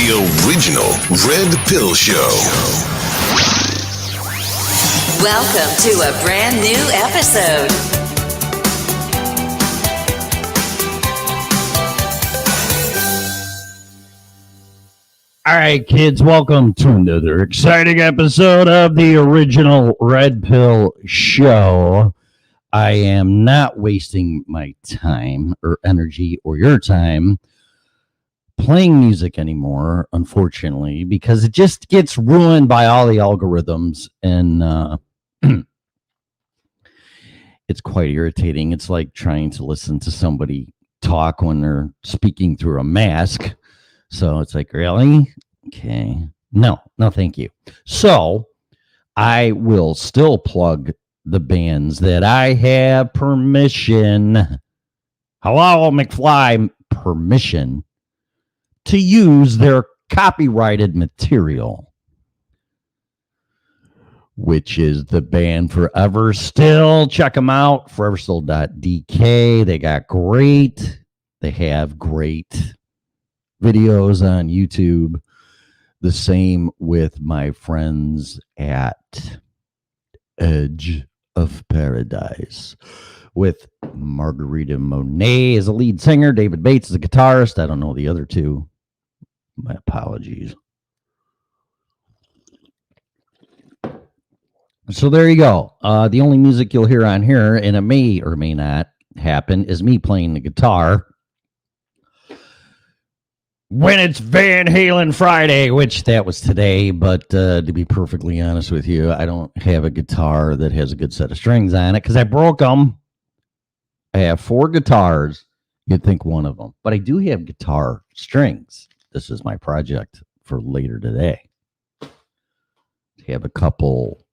The original Red Pill Show. Welcome to a brand new episode. All right, kids, welcome to another exciting episode of the original Red Pill Show. I am not wasting my time or energy or your time playing music anymore, unfortunately, because it just gets ruined by all the algorithms, and it's quite irritating. It's like trying to listen to somebody talk when they're speaking through a mask. So it's like, really? Okay. No, thank you. So I will still plug the bands that I have permission. Hello, McFly, permission to use their copyrighted material, which is the band Forever Still. Check them out, foreverstill.dk. They have great videos on YouTube. The same with my friends at Edge of Paradise, with Margarita Monet as a lead singer, David Bates as a guitarist. I don't know the other two. My apologies. So there you go. The only music you'll hear on here, and it may or may not happen, is me playing the guitar when it's Van Halen Friday, which that was today. But to be perfectly honest with you, I don't have a guitar that has a good set of strings on it because I broke them. I have 4 guitars. You'd think one of them, but I do have guitar strings. This is my project for later today. Have a couple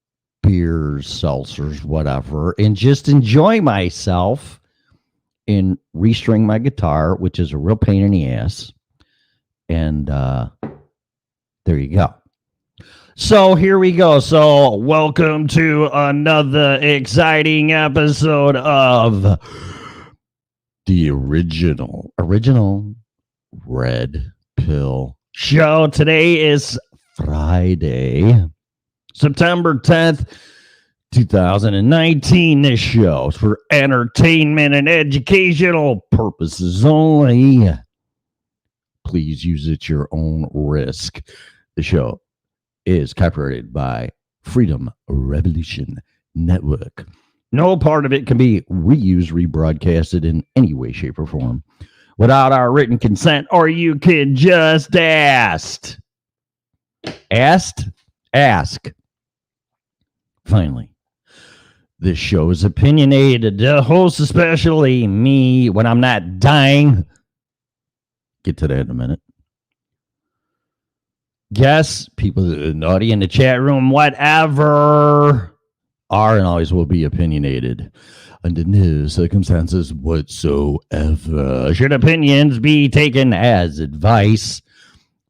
beers, seltzers, whatever, and just enjoy myself and restring my guitar, which is a real pain in the ass. And there you go. So here we go. So welcome to another exciting episode of the original Red Pill Show. Today is Friday, September 10th, 2019. This show is for entertainment and educational purposes only. Please use it at your own risk. The show is copyrighted by Freedom Revolution Network. No part of it can be reused, rebroadcasted in any way, shape, or form without our written consent, or you can just ask. Finally, this show is opinionated. The host, especially me, when I'm not dying. Get to that in a minute. Guests, people naughty in the chat room, whatever, are and always will be opinionated under no circumstances whatsoever. Should opinions be taken as advice?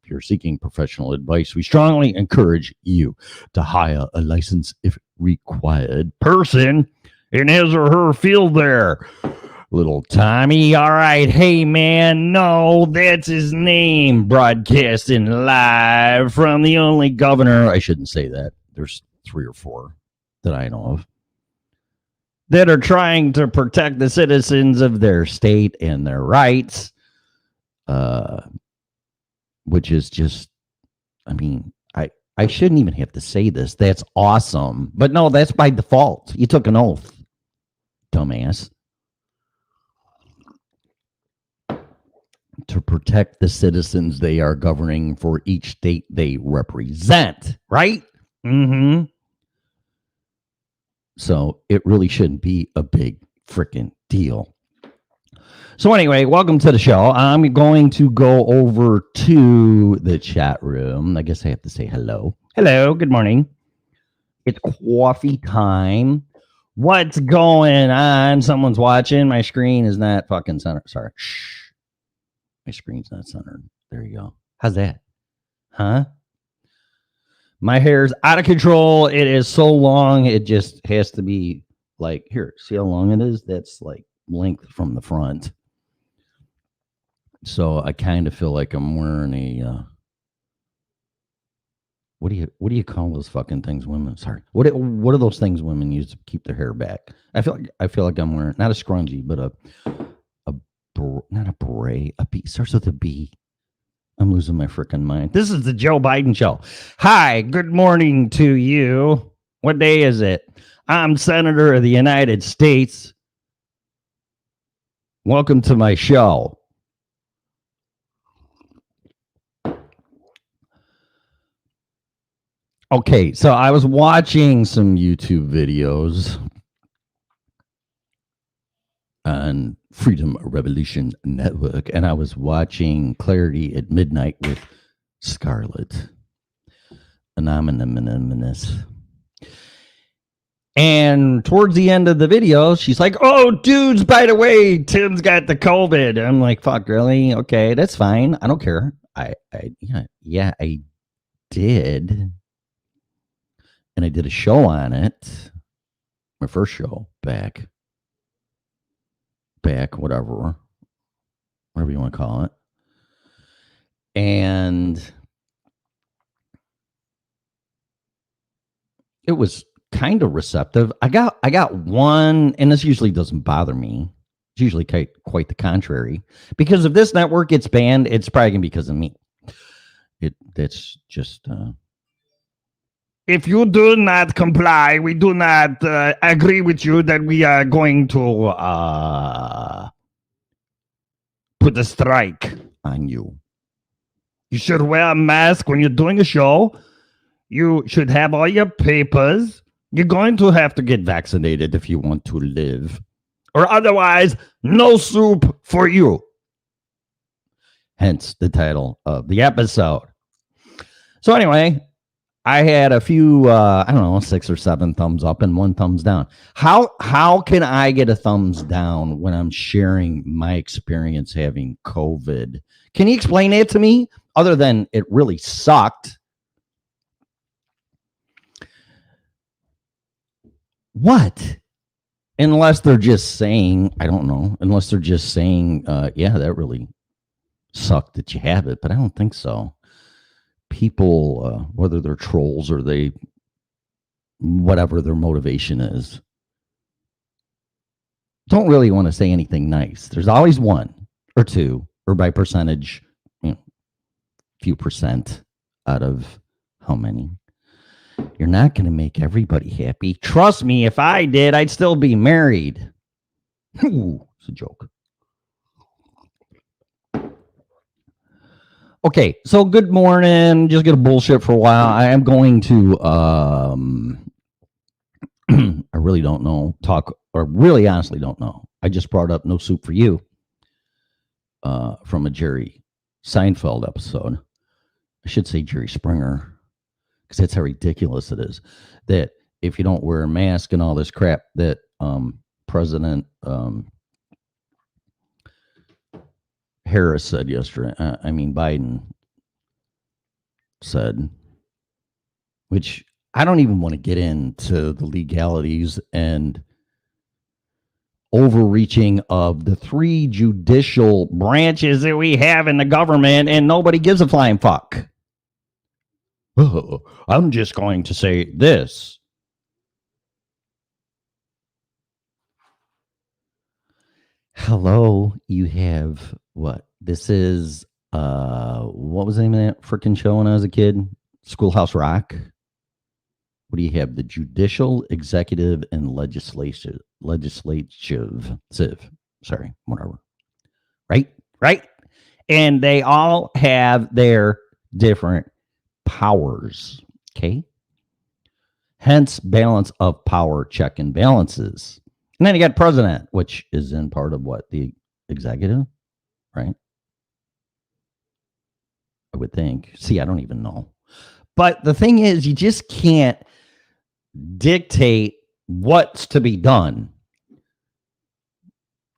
If you're seeking professional advice, we strongly encourage you to hire a licensed, if required, person in his or her field there. Little Tommy, all right, hey man, no, that's his name, broadcasting live from the only governor, I shouldn't say that, there's 3 or 4 that I know of, that are trying to protect the citizens of their state and their rights, which is just, I mean, I shouldn't even have to say this, that's awesome, but no, that's by default, you took an oath, dumbass. To protect the citizens they are governing for each state they represent, right? Mm-hmm. So it really shouldn't be a big freaking deal. So anyway, welcome to the show. I'm going to go over to the chat room. I guess I have to say hello. Hello, good morning. It's coffee time. What's going on? Someone's watching. My screen is not fucking centered. Sorry. Shh. My screen's not centered. There you go. How's that? Huh? My hair's out of control. It is so long. It just has to be like, here, see how long it is? That's like length from the front. So I kind of feel like I'm wearing What do you call those fucking things women? Sorry. What are those things women use to keep their hair back? I feel like I'm wearing not a scrunchie, but not a beret. A B starts with a B. I'm losing my freaking mind. This is the Joe Biden show. Hi, good morning to you. What day is it? I'm Senator of the United States. Welcome to my show. Okay, so I was watching some YouTube videos on Freedom Revolution Network, and I was watching Clarity at Midnight with Scarlett Anonymous. And towards the end of the video, she's like, "Oh, dudes, by the way, Tim's got the COVID." I'm like, "Fuck, really? Okay, that's fine. I don't care." I did. And I did a show on it. My first show back, whatever you want to call it. And it was kind of receptive. I got one, and this usually doesn't bother me. It's usually quite the contrary. Because if this network gets banned, it's probably gonna be because of me. That's just if you do not comply, we do not agree with you that we are going to put a strike on you. You should wear a mask when you're doing a show. You should have all your papers. You're going to have to get vaccinated if you want to live. Or otherwise, no soup for you. Hence the title of the episode. So anyway, I had a few, 6 or 7 thumbs up and 1 thumbs down. How can I get a thumbs down when I'm sharing my experience having COVID? Can you explain it to me? Other than it really sucked. What? Unless they're just saying, I don't know. Unless they're just saying, yeah, that really sucked that you have it. But I don't think so. People, whether they're trolls or whatever their motivation is, don't really want to say anything nice. There's always 1 or 2, or by percentage, few percent out of how many. You're not going to make everybody happy. Trust me, if I did, I'd still be married. Ooh, it's a joke. Okay, so good morning. Just gonna bullshit for a while. I am going to I really don't know, really honestly don't know. I just brought up No Soup for You from a Jerry Seinfeld episode. I should say Jerry Springer, because that's how ridiculous it is. That if you don't wear a mask and all this crap that President Harris said yesterday, Biden said, which I don't even want to get into the legalities and overreaching of the 3 judicial branches that we have in the government, and nobody gives a flying fuck. Oh, I'm just going to say this. Hello, you have what? This is what was the name of that freaking show when I was a kid? Schoolhouse Rock. What do you have? The judicial, executive, and legislative. Sorry, whatever. Right. And they all have their different powers. Okay. Hence, balance of power, check and balances. And then you got president, which is in part of what? The executive, right? I would think. See, I don't even know. But the thing is, you just can't dictate what's to be done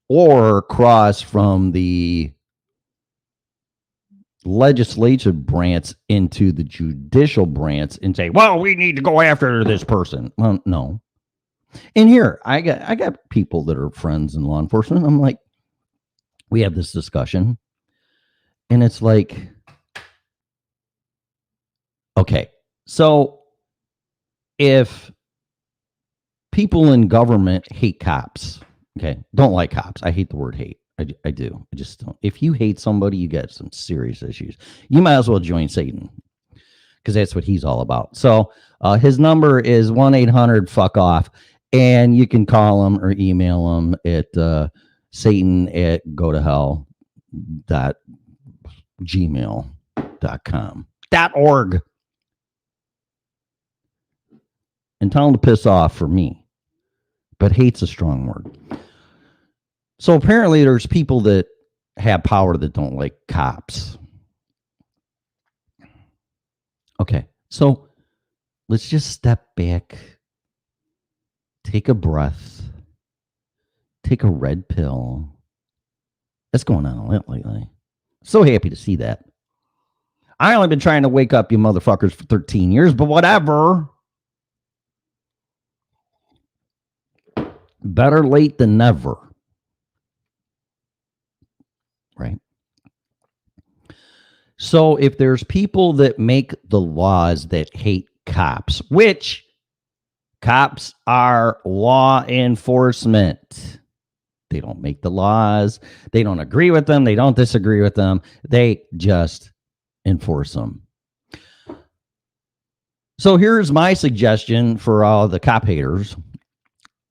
or cross from the legislative branch into the judicial branch and say, well, we need to go after this person. Well, no. And here, I got people that are friends in law enforcement. I'm like, we have this discussion, and it's like, okay, So if people in government hate cops, okay, don't like cops. I hate the word hate. I do. I just don't. If you hate somebody, you got some serious issues. You might as well join Satan because that's what he's all about. So his number is 1-800-FUCK-OFF, and you can call him or email him at satan@gotohell.gmail.com.org. And tell him to piss off for me. But hate's a strong word. So apparently there's people that have power that don't like cops. Okay, so let's just step back, take a breath, take a red pill. That's going on a lot lately. So happy to see that. I only been trying to wake up you motherfuckers for 13 years, but whatever. Better late than never. Right? So if there's people that make the laws that hate cops, which cops are law enforcement. They don't make the laws. They don't agree with them. They don't disagree with them. They just enforce them. So here's my suggestion for all the cop haters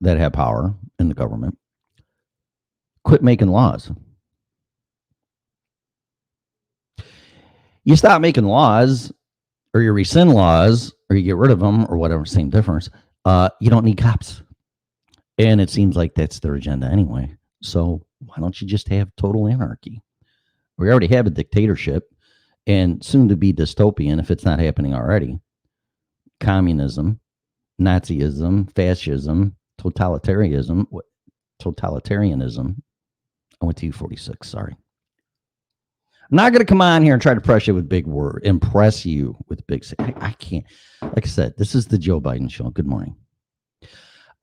that have power in the government. Quit making laws. You stop making laws, or you rescind laws, or you get rid of them, or whatever, same difference. You don't need cops. And it seems like that's their agenda anyway. So why don't you just have total anarchy? We already have a dictatorship, and soon to be dystopian if it's not happening already. Communism, Nazism, fascism, totalitarianism. I went to U46, sorry. I'm not going to come on here and try to impress you with big words. Impress you with big. I can't. Like I said, this is the Joe Biden show. Good morning.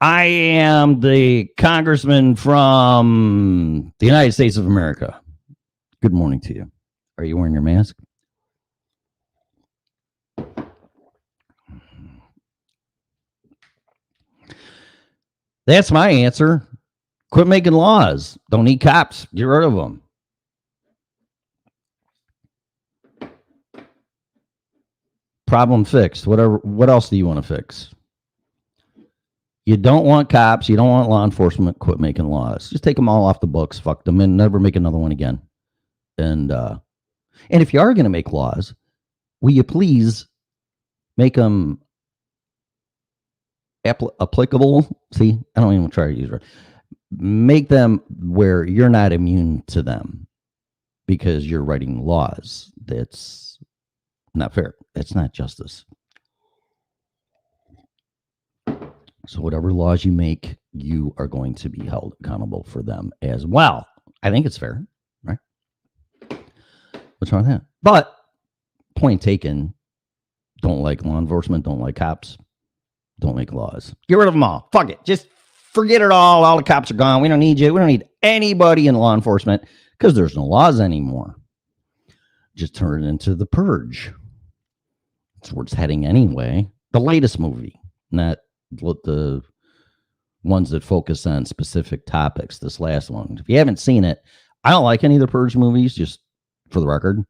I am the congressman from the United States of America. Good morning to you. Are you wearing your mask? That's my answer. Quit making laws. Don't need cops. Get rid of them. Problem fixed. Whatever. What else do you want to fix? You don't want cops. You don't want law enforcement. Quit making laws. Just take them all off the books. Fuck them and never make another one again. And if you are going to make laws, will you please make them applicable? See, I don't even try to use it. Make them where you're not immune to them because you're writing laws. That's not fair. That's not justice. So whatever laws you make, you are going to be held accountable for them as well. I think it's fair, right? What's wrong with that? But point taken, don't like law enforcement, don't like cops, don't make laws. Get rid of them all. Fuck it. Just forget it all. All the cops are gone. We don't need you. We don't need anybody in law enforcement because there's no laws anymore. Just turn it into The Purge. That's where it's heading anyway. The latest movie, not the ones that focus on specific topics. This last one. If you haven't seen it, I don't like any of the Purge movies, just for the record.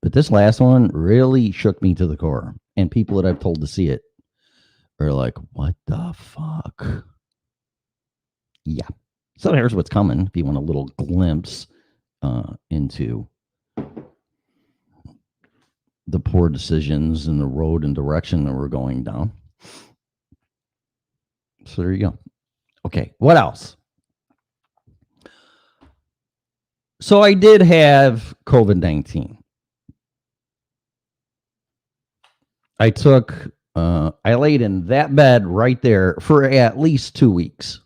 But this last one really shook me to the core. And people that I've told to see it are like, what the fuck? Yeah. So here's what's coming. If you want a little glimpse into the poor decisions and the road and direction that we're going down. So there you go. Okay, what else? So I did have COVID-19. I laid in that bed right there for at least 2 weeks.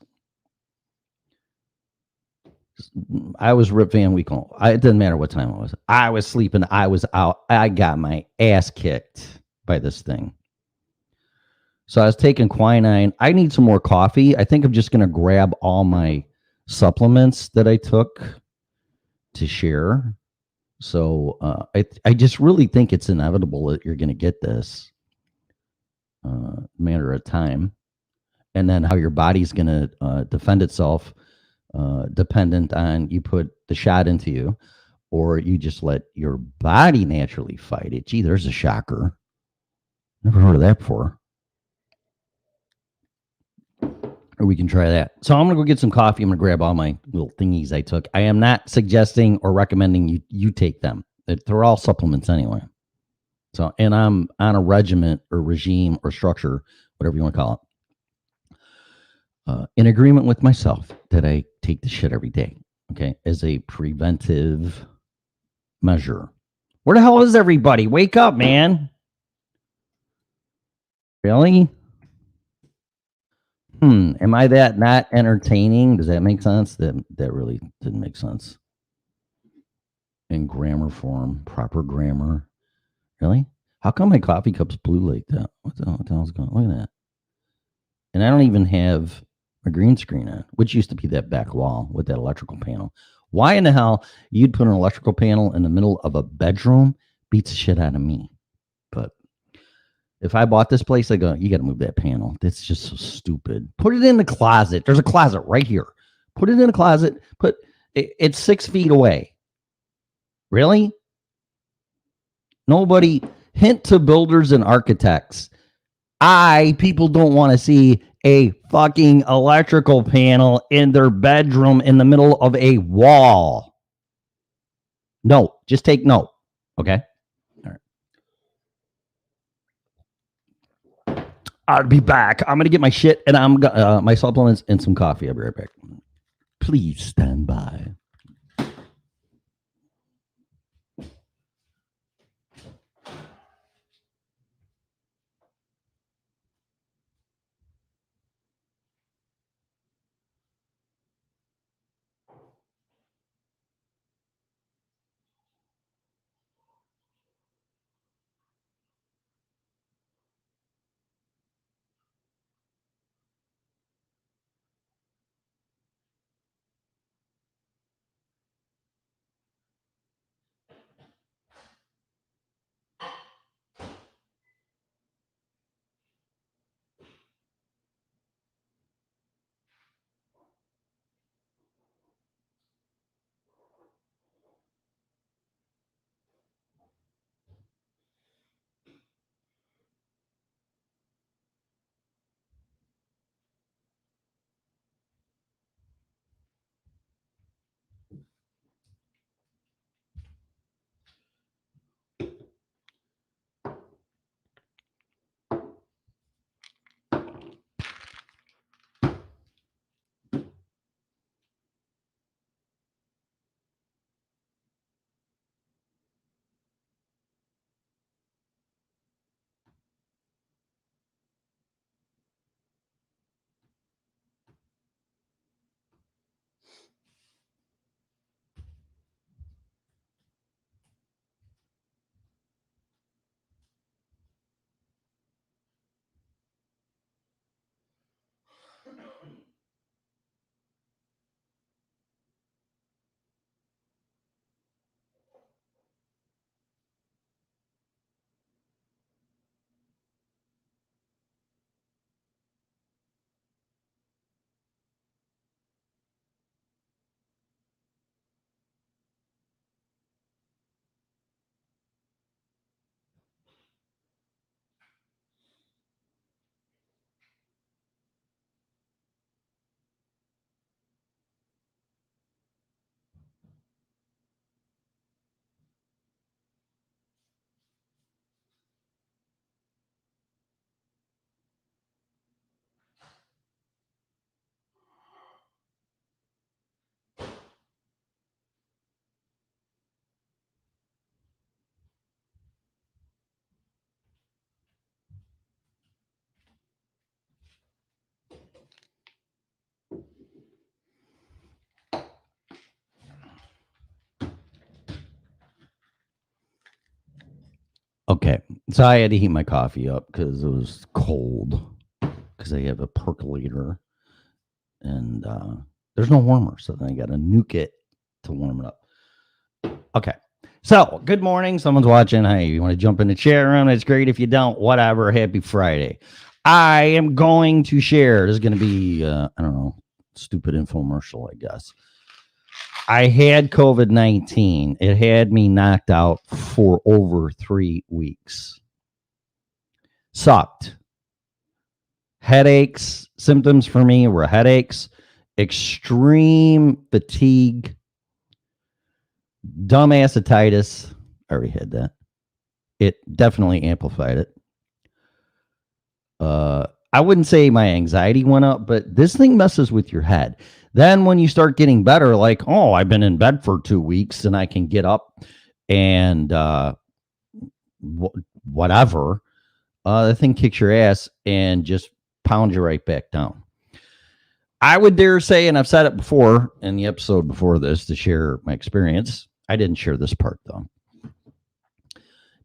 I was Rip Van Winkle. It didn't matter what time it was. I was sleeping. I was out. I got my ass kicked by this thing. So I was taking quinine. I need some more coffee. I think I'm just going to grab all my supplements that I took to share. So I just really think it's inevitable that you're going to get this. matter of time, and then how your body's going to defend itself, dependent on you put the shot into you, or you just let your body naturally fight it. Gee, there's a shocker. Never heard of that before. Or we can try that. So I'm going to go get some coffee. I'm going to grab all my little thingies I took. I am not suggesting or recommending you take them. They're all supplements anyway. So, and I'm on a regiment or regime or structure, whatever you want to call it, in agreement with myself that I take the shit every day, okay, as a preventive measure. Where the hell is everybody? Wake up, man. Really? Am I that not entertaining? Does that make sense? That really didn't make sense. In grammar form, proper grammar. Really? How come my coffee cup's blue like that? What the hell's going on? Look at that. And I don't even have a green screen on, which used to be that back wall with that electrical panel. Why in the hell you'd put an electrical panel in the middle of a bedroom beats the shit out of me. But if I bought this place, I go, you got to move that panel. That's just so stupid. Put it in the closet. There's a closet right here. Put it in the closet. It's 6 feet away. Really? Nobody. Hint to builders and architects. People don't want to see a fucking electrical panel in their bedroom in the middle of a wall. No, just take note. Okay? All right. I'll be back. I'm going to get my shit and my supplements and some coffee. I'll be right back. Please stand by. Okay, so I had to heat my coffee up because it was cold. Because I have a percolator, and there's no warmer, so then I got to nuke it to warm it up. Okay, So, good morning. Someone's watching. Hey, you want to jump in the chat room? It's great. If you don't, whatever. Happy Friday. I am going to share. This is going to be, I don't know, stupid infomercial, I guess. I had COVID-19. It had me knocked out for over 3 weeks. Sucked. Headaches. Symptoms for me were headaches, extreme fatigue, dumbassititis. I already had that. It definitely amplified it. I wouldn't say my anxiety went up, but this thing messes with your head. Then when you start getting better, like, oh, I've been in bed for 2 weeks and I can get up and whatever, the thing kicks your ass and just pounds you right back down. I would dare say, and I've said it before in the episode before this to share my experience. I didn't share this part though,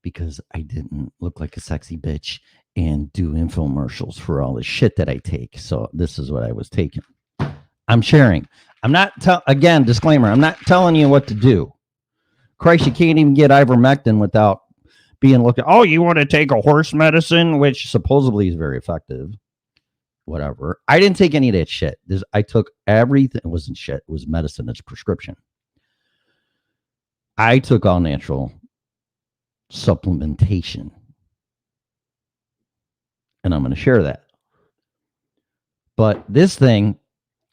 because I didn't look like a sexy bitch and do infomercials for all the shit that I take. So this is what I was taking. I'm sharing. I'm not, again, disclaimer, I'm not telling you what to do. Christ, you can't even get ivermectin without being looked at. Oh, you want to take a horse medicine, which supposedly is very effective. Whatever. I didn't take any of that shit. I took everything. It wasn't shit. It was medicine. It's prescription. I took all natural supplementation. And I'm going to share that. But this thing,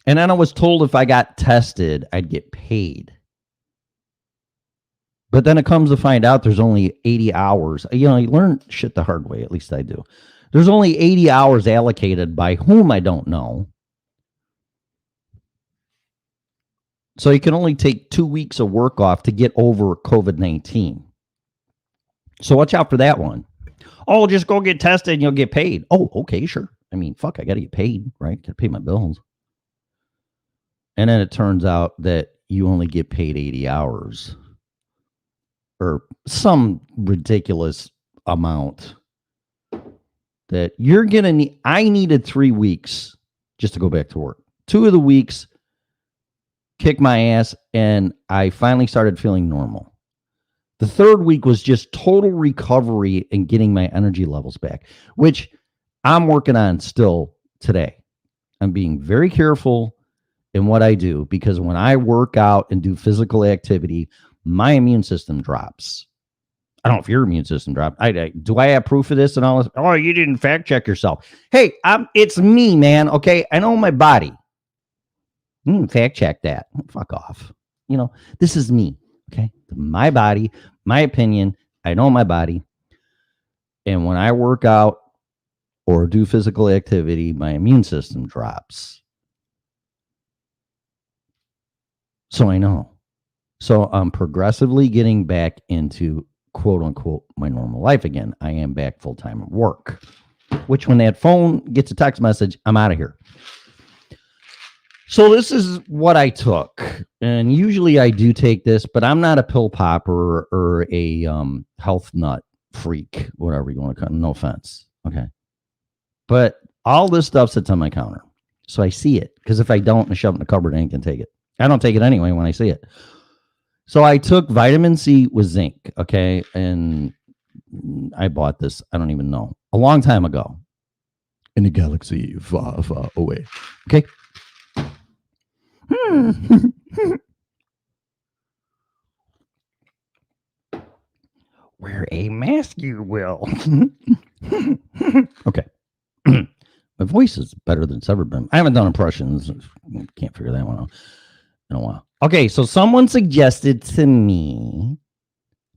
and then I was told if I got tested, I'd get paid. But then it comes to find out there's only 80 hours. You know, you learn shit the hard way. At least I do. There's only 80 hours allocated by whom I don't know. So you can only take 2 weeks of work off to get over COVID-19. So watch out for that one. Oh, just go get tested and you'll get paid. Oh, okay, sure. I mean, fuck, I got to get paid, right? Got to pay my bills. And then it turns out that you only get paid 80 hours or some ridiculous amount that you're going to need. I needed 3 weeks just to go back to work. 2 of the weeks kicked my ass and I finally started feeling normal. The 3rd week was just total recovery and getting my energy levels back, which I'm working on still today. I'm being very careful in what I do because when I work out and do physical activity, my immune system drops. I don't know if your immune system dropped. Do I have proof of this and all this? Oh, you didn't fact check yourself. Hey, it's me, man. Okay, I know my body. Fact check that. Fuck off. You know, this is me. Okay, my body, my opinion. I know my body. And when I work out or do physical activity, my immune system drops. So I know. So I'm progressively getting back into quote unquote my normal life again. I am back full time at work, which when that phone gets a text message, I'm out of here. So this is what I took, and usually I do take this, but I'm not a pill popper or a health nut freak, whatever you want to call it. No offense, okay. But all this stuff sits on my counter, so I see it. Because if I don't, I shove it in the cupboard and I can take it. I don't take it anyway when I see it. So I took vitamin C with zinc, okay, and I bought this. I don't even know a long time ago in a galaxy far, far away. Okay. Wear a mask, you will. Okay. My voice is better than it's ever been. I haven't done impressions. Can't figure that one out in a while. Okay, so someone suggested to me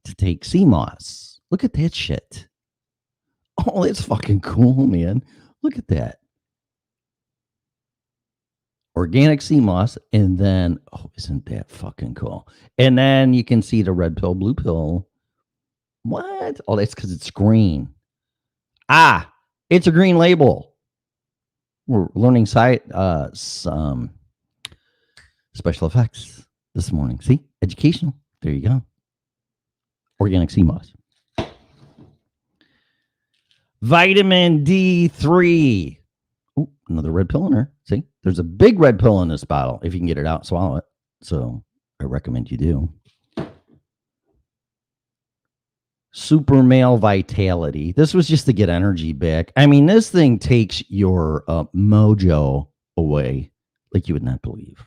to take sea moss. Look at that shit. Oh, it's fucking cool, man. Look at that. Organic sea moss, and then, oh, isn't that fucking cool? And then you can see the red pill, blue pill. What? Oh, that's because it's green. Ah, it's a green label. We're learning some special effects this morning. See? Educational. There you go. Organic sea moss. Vitamin D3. Oh, another red pill in there. See? There's a big red pill in this bottle. If you can get it out, swallow it. So I recommend you do. super male vitality. This was just to get energy back. I mean, this thing takes your mojo away like you would not believe.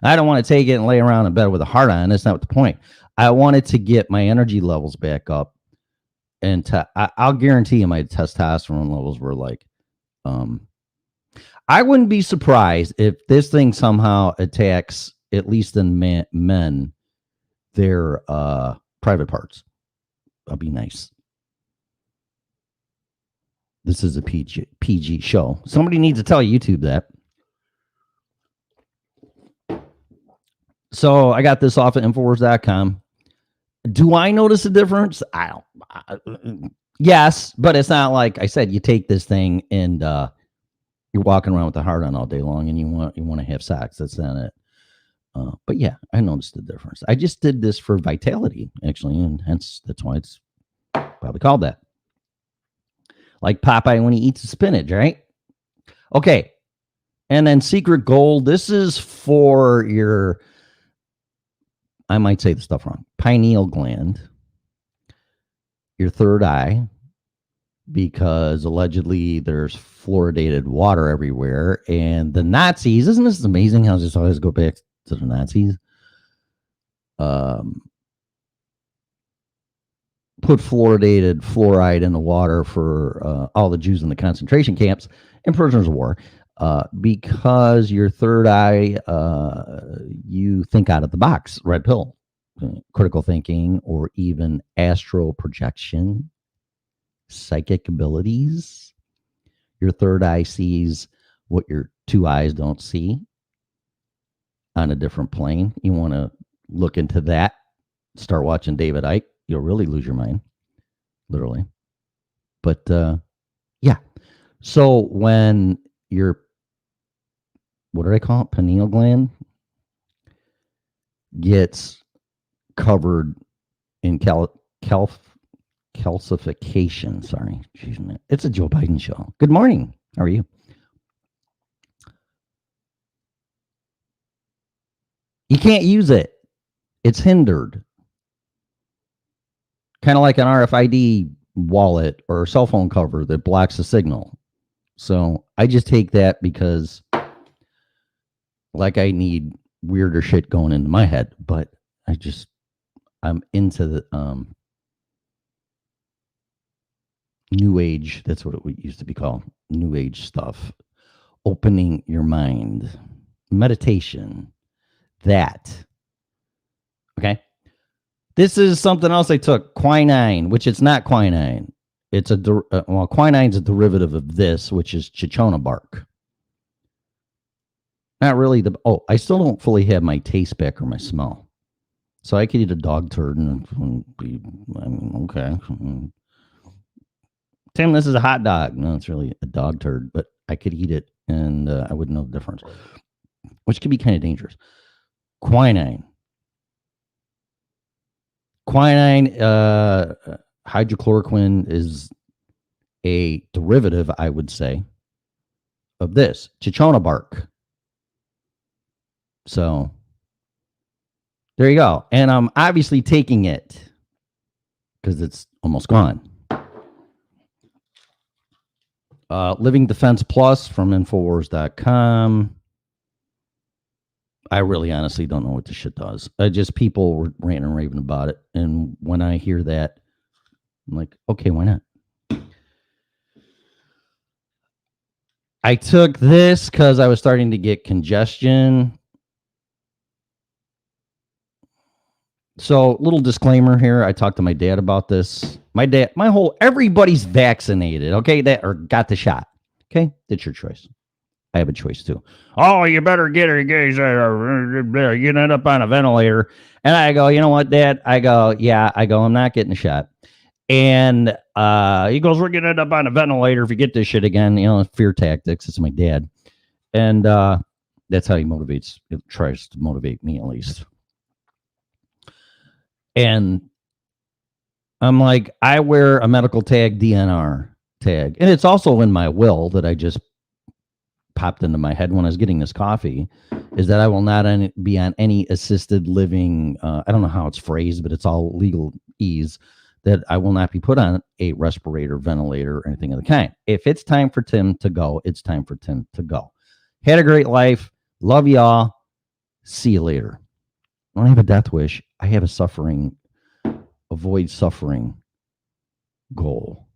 I don't want to take it and lay around in bed with a heart on. That's not the point. I wanted to get my energy levels back up, and I'll guarantee you my testosterone levels were like, I wouldn't be surprised if this thing somehow attacks, at least in men, their private parts. I'll be nice. This is a PG show. Somebody needs to tell YouTube that. So I got this off of Infowars.com. Do I notice a difference? Yes, but it's not like I said, you take this thing and you're walking around with the heart on all day long and you want to have sex. That's not it. But yeah, I noticed the difference. I just did this for vitality, actually, and hence that's why it's probably called that. Like Popeye when he eats the spinach, right? Okay. And then Secret Gold. This is for your, I might say the stuff wrong, pineal gland, your third eye, because allegedly there's fluoridated water everywhere. And the Nazis, isn't this amazing how this always go back to the Nazis? Put fluoride in the water for all the Jews in the concentration camps and prisoners of war, because your third eye, you think out of the box, red pill, critical thinking, or even astral projection, psychic abilities. Your third eye sees what your two eyes don't see on a different plane. You want to look into that. Start watching David Icke. You'll really lose your mind, literally. But yeah. So when your, what do I call it? Pineal gland gets covered in calcification. Sorry. It's a Joe Biden show. Good morning. How are you? You can't use it. It's hindered. Kind of like an RFID wallet or cell phone cover that blocks the signal. So I just take that because like I need weirder shit going into my head, but I'm into the new age. That's what it used to be called. New age stuff. Opening your mind. Meditation. That. Okay. This is something else I took, quinine, which it's not quinine. It's quinine's a derivative of this, which is cinchona bark. Not really I still don't fully have my taste back or my smell. So I could eat a dog turd and be, okay. Tim, this is a hot dog. No, it's really a dog turd, but I could eat it and I wouldn't know the difference, which could be kind of dangerous. Quinine. Quinine, hydrochloroquine is a derivative, I would say, of this, cinchona bark. So there you go. And I'm obviously taking it because it's almost gone. Living Defense Plus from Infowars.com. I really honestly don't know what this shit does. People were ranting and raving about it. And when I hear that, I'm like, okay, why not? I took this because I was starting to get congestion. So, little disclaimer here. I talked to my dad about this. Everybody's vaccinated, okay? Or got the shot. Okay? That's your choice. I have a choice too. Oh, you better get her, guys. You end up on a ventilator. And I go, you know what, Dad? I go, I'm not getting a shot. And he goes, we're going to end up on a ventilator if you get this shit again. You know, fear tactics. It's my dad. And that's how he tries to motivate me at least. And I'm like, I wear a medical tag, DNR tag. And it's also in my will that I just popped into my head when I was getting this coffee, is that I will not be on any assisted living. I don't know how it's phrased, but it's all legal ease. that I will not be put on a respirator, ventilator, or anything of the kind. If it's time for Tim to go, it's time for Tim to go. Had a great life. Love y'all. See you later. I don't have a death wish. I have avoid suffering goal.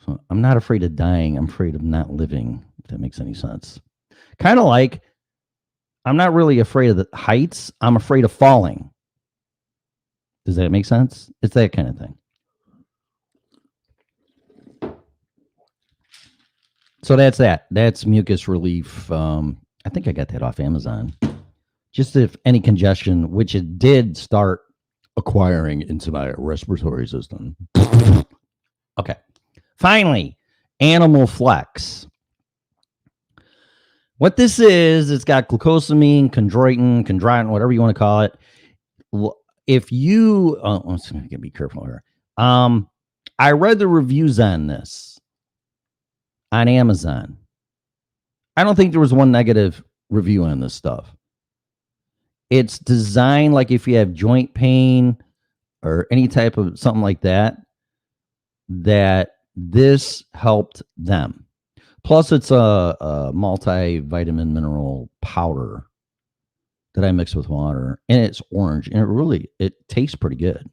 So I'm not afraid of dying. I'm afraid of not living, if that makes any sense. Kind of like I'm not really afraid of the heights. I'm afraid of falling. Does that make sense? It's that kind of thing. So that's that. That's mucus relief. I think I got that off Amazon. Just if any congestion, which it did start acquiring into my respiratory system. Okay. Finally, Animal Flex. What this is, it's got glucosamine, chondroitin, whatever you want to call it. If you, I'm going to be careful here. I read the reviews on this on Amazon. I don't think there was one negative review on this stuff. It's designed like if you have joint pain or any type of something like that, that this helped them. Plus, it's a multivitamin mineral powder that I mix with water, and it's orange, and it tastes pretty good.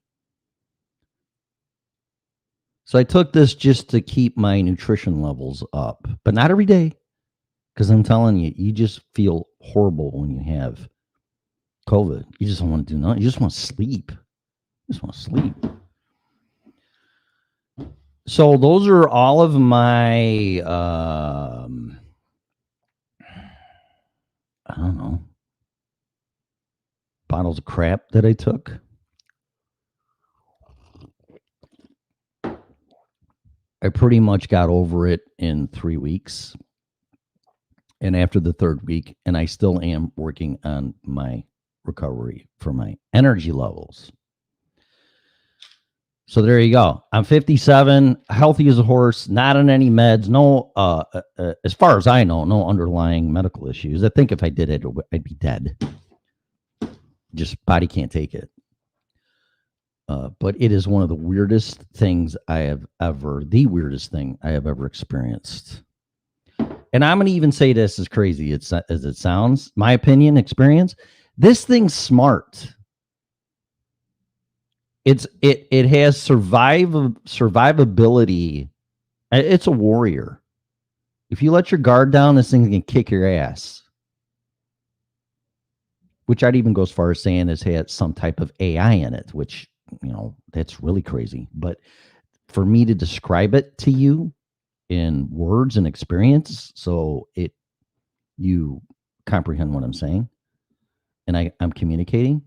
So I took this just to keep my nutrition levels up, but not every day, because I'm telling you, you just feel horrible when you have COVID. You just don't want to do nothing. You just want to sleep. So those are all of my, I don't know, bottles of crap that I took. I pretty much got over it in 3 weeks. And after the third week, and I still am working on my recovery for my energy levels. So there you go. I'm 57, healthy as a horse, not on any meds. No, as far as I know, no underlying medical issues. I think if I did it, I'd be dead. Just body can't take it. But it is one of the weirdest things the weirdest thing I have ever experienced. And I'm going to even say this, as crazy as it sounds, my opinion, experience, this thing's smart. It has survivability. It's a warrior. If you let your guard down, this thing can kick your ass. Which I'd even go as far as saying has had some type of AI in it, which, that's really crazy. But for me to describe it to you in words and experience, so you comprehend what I'm saying, and I'm communicating,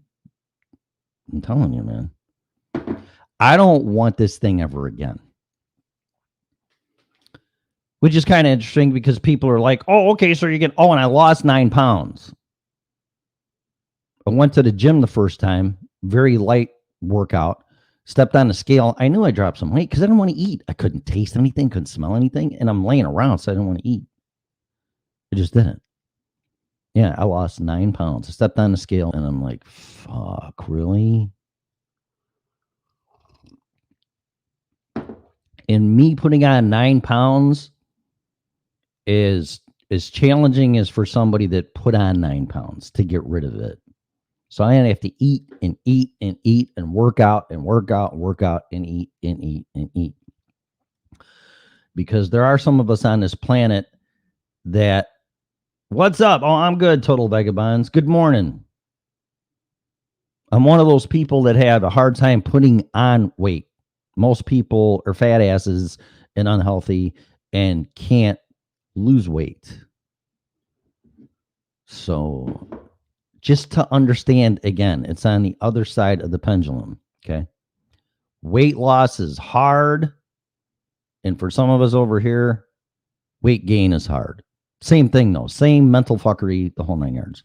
I'm telling you, man, I don't want this thing ever again. Which is kind of interesting because people are like, oh, okay, so and I lost 9 pounds. I went to the gym the first time, very light workout, stepped on the scale. I knew I dropped some weight because I didn't want to eat. I couldn't taste anything, couldn't smell anything, and I'm laying around, so I didn't want to eat. I just didn't. Yeah, I lost 9 pounds. I stepped on the scale, and I'm like, fuck, really? And me putting on 9 pounds is as challenging as for somebody that put on 9 pounds to get rid of it. So I have to eat and eat and eat and work out and work out and work out and eat and eat and eat. Because there are some of us on this planet that, what's up? Oh, I'm good, Total Vagabonds. Good morning. I'm one of those people that have a hard time putting on weight. Most people are fat asses and unhealthy and can't lose weight. So just to understand, again, it's on the other side of the pendulum, okay? Weight loss is hard. And for some of us over here, weight gain is hard. Same thing, though. Same mental fuckery, the whole 9 yards.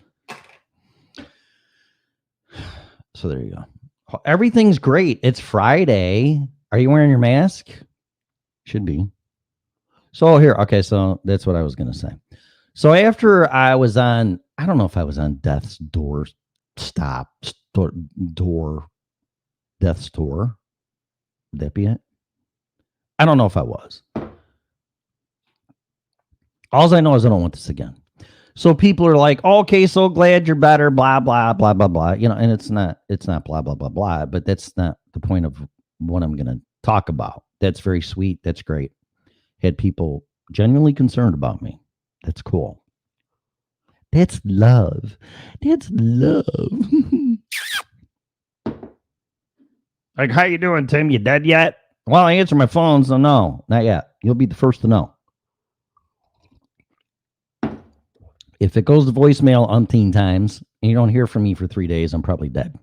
So there you go. Everything's great. It's Friday. Are you wearing your mask? Should be. So here, okay, so that's what I was going to say. So after I was on, I don't know if I was on death's door, death's door. Would that be it? I don't know if I was. All I know is I don't want this again. So people are like, okay, so glad you're better, blah, blah, blah, blah, blah. And it's not blah, blah, blah, blah, but that's not the point of what I'm going to talk about. That's very sweet. That's great. Had people genuinely concerned about me. That's cool. That's love. That's love. Like, how you doing, Tim? You dead yet? Well, I answer my phone, so no, not yet. You'll be the first to know. If it goes to voicemail umpteen times and you don't hear from me for 3 days, I'm probably dead.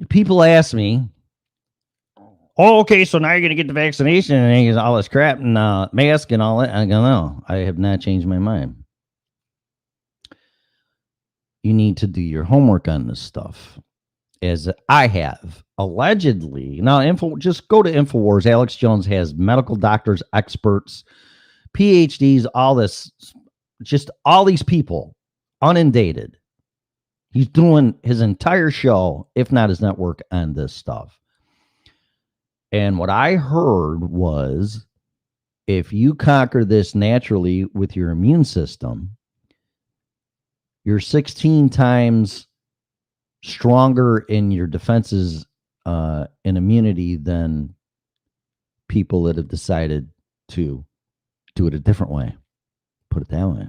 People ask me, oh, okay, so now you're going to get the vaccination and all this crap and mask and all that. I go, no, I have not changed my mind. You need to do your homework on this stuff, as I have. Allegedly, now, just go to InfoWars. Alex Jones has medical doctors, experts, PhDs, all this, just all these people, unindicted. He's doing his entire show, if not his network, on this stuff. And what I heard was, if you conquer this naturally with your immune system, you're 16 times stronger in your defenses and immunity than people that have decided to do it a different way. Put it that way.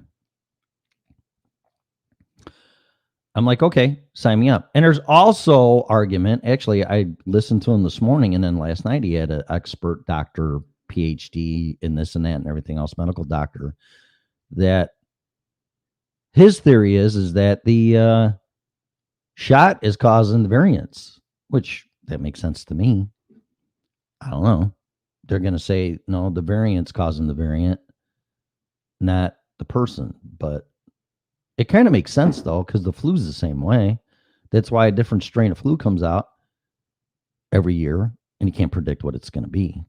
I'm like, okay, sign me up. And there's also argument. Actually, I listened to him this morning, and then last night he had an expert doctor, PhD in this and that and everything else, medical doctor, that his theory is that the shot is causing the variants, which that makes sense to me. I don't know. They're going to say, no, the variant's causing the variant, not the person. But it kind of makes sense, though, because the flu's the same way. That's why a different strain of flu comes out every year, and you can't predict what it's going to be.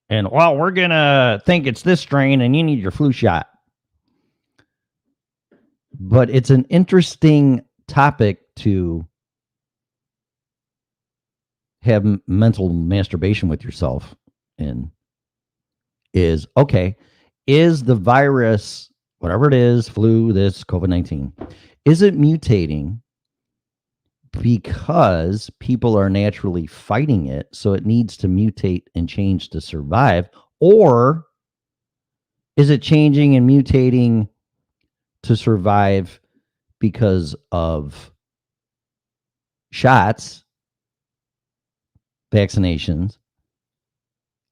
And, well, we're going to think it's this strain, and you need your flu shot. But it's an interesting topic to have mental masturbation with yourself in. Is, okay, is the virus, whatever it is, flu, this, COVID-19, is it mutating because people are naturally fighting it, so it needs to mutate and change to survive? Or is it changing and mutating to survive because of shots, vaccinations,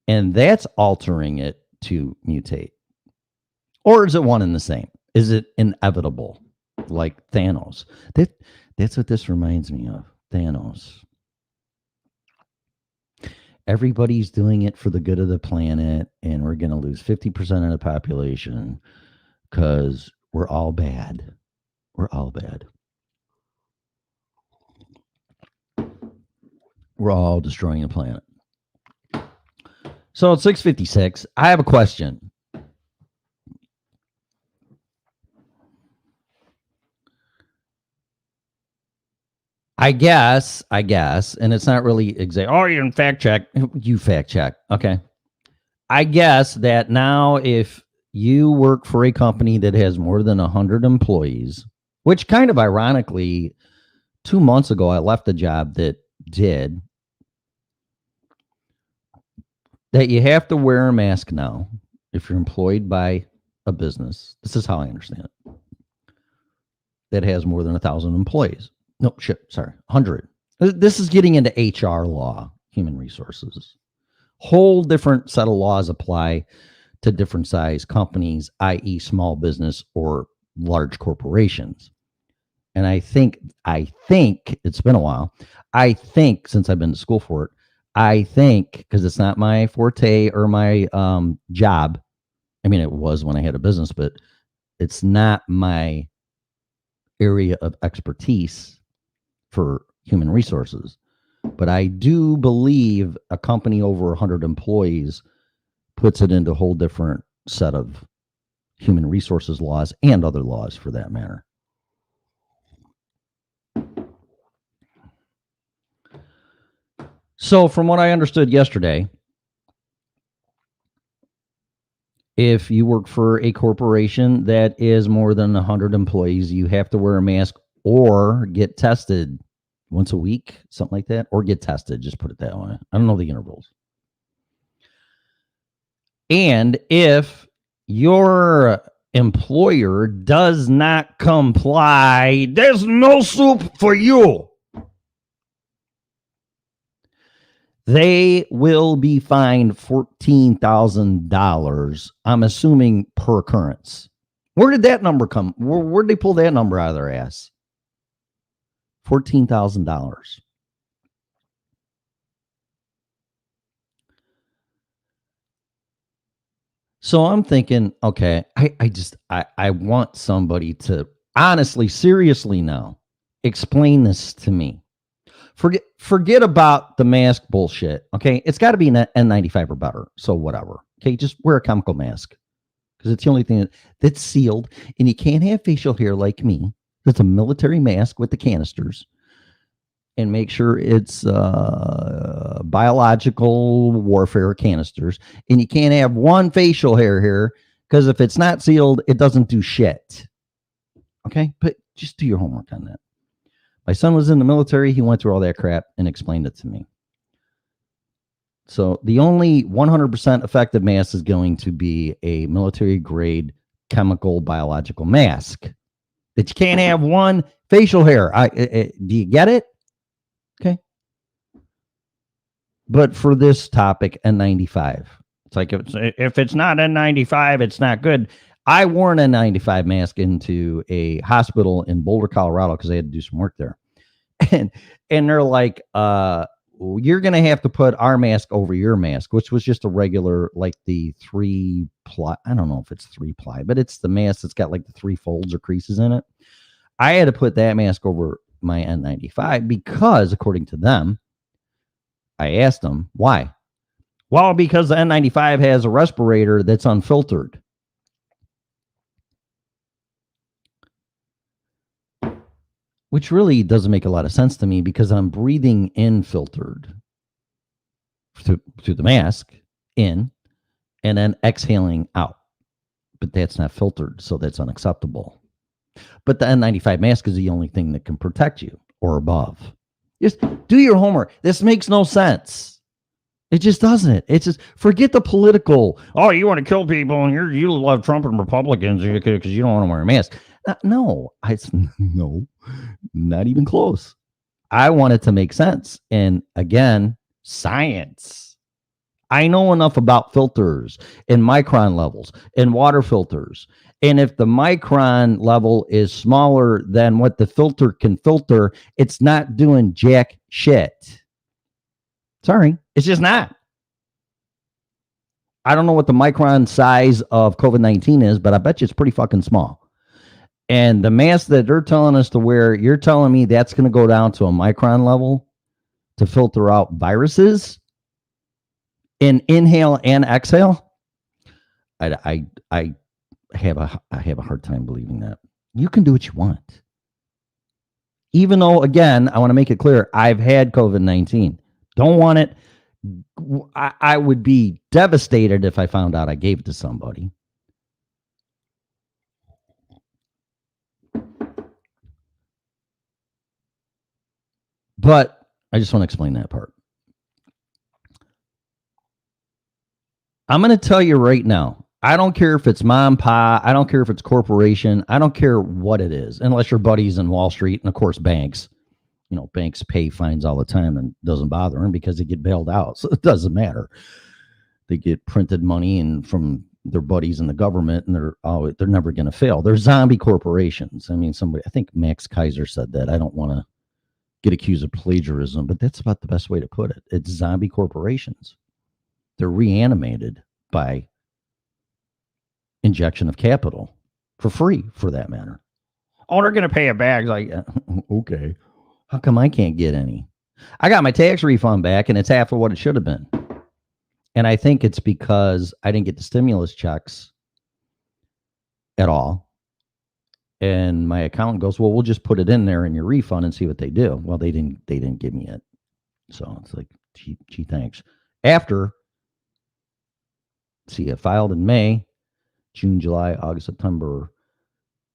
and that's altering it to mutate? Or is it one and the same? Is it inevitable, like Thanos? That's what this reminds me of, Thanos. Everybody's doing it for the good of the planet, and we're going to lose 50% of the population because we're all bad. We're all bad. We're all destroying the planet. So it's 6:56. I have a question. I guess, and it's not really exact. Oh, you can fact check. You fact check. Okay. I guess that now if you work for a company that has more than 100 employees, which kind of ironically, 2 months ago, I left a job that did, that you have to wear a mask now if you're employed by a business. This is how I understand it. That has more than 1,000 employees. No, shit, sorry, 100. This is getting into HR law, human resources. Whole different set of laws apply to different size companies, i.e. small business or large corporations. And I think it's been a while. I think since I've been to school for it, I think, because it's not my forte or my job. I mean, it was when I had a business, but it's not my area of expertise for human resources. But I do believe a company over 100 employees puts it into a whole different set of human resources laws and other laws for that matter. So, from what I understood yesterday, if you work for a corporation that is more than 100 employees, you have to wear a mask or get tested once a week, something like that, or get tested. Just put it that way. I don't know the intervals. And if your employer does not comply, there's no soup for you. They will be fined $14,000, I'm assuming, per occurrence. Where did that number come? Where did they pull that number out of their ass? $14,000. So I'm thinking, okay, I want somebody to honestly, seriously now explain this to me. Forget about the mask bullshit. Okay, it's got to be an N95 or better. So whatever. Okay, just wear a chemical mask because it's the only thing that's sealed, and you can't have facial hair like me. That's a military mask with the canisters, and make sure it's biological warfare canisters, and you can't have one facial hair here because if it's not sealed, it doesn't do shit. Okay, but just do your homework on that. My son was in the military. He went through all that crap and explained it to me. So the only 100% effective mask is going to be a military grade chemical biological mask that you can't have one facial hair. Do you get it? Okay. But for this topic, N95. It's like if it's not N95, it's not good. I wore an N95 mask into a hospital in Boulder, Colorado, because I had to do some work there. And they're like, you're going to have to put our mask over your mask, which was just a regular, like the 3-ply. I don't know if it's 3-ply, but it's the mask that's got like the 3 folds or creases in it. I had to put that mask over my N95 because, according to them, I asked them, why? Well, because the N95 has a respirator that's unfiltered. Which really doesn't make a lot of sense to me because I'm breathing in filtered through the mask in and then exhaling out. But that's not filtered, so that's unacceptable. But the N95 mask is the only thing that can protect you or above. Just do your homework. This makes no sense. It just doesn't. It's just forget the political. Oh, you want to kill people and you love Trump and Republicans because you don't want to wear a mask. No, no, not even close. I want it to make sense. And again, science. I know enough about filters and micron levels and water filters. And if the micron level is smaller than what the filter can filter, it's not doing jack shit. Sorry, it's just not. I don't know what the micron size of COVID-19 is, but I bet you it's pretty fucking small. And the mask that they're telling us to wear, you're telling me that's going to go down to a micron level to filter out viruses in inhale and exhale? I have a hard time believing that. You can do what you want. Even though, again, I want to make it clear, I've had COVID-19. Don't want it. I would be devastated if I found out I gave it to somebody. But I just want to explain that part. I'm going to tell you right now, I don't care if it's mom, pa, I don't care if it's corporation, I don't care what it is, unless your buddies in Wall Street and, of course, banks. You know, banks pay fines all the time and doesn't bother them because they get bailed out. So it doesn't matter. They get printed money and from their buddies in the government, and they're never going to fail. They're zombie corporations. I mean, I think Max Kaiser said that. I don't want to get accused of plagiarism, but that's about the best way to put it. It's zombie corporations. They're reanimated by injection of capital for free, for that matter. Oh, they're going to pay it back. Like, okay. How come I can't get any? I got my tax refund back, and it's half of what it should have been. And I think it's because I didn't get the stimulus checks at all. And my accountant goes, well, we'll just put it in there in your refund and see what they do. Well, they didn't give me it. So it's like, Gee, thanks. After, see, it filed in May, June, July, August, September,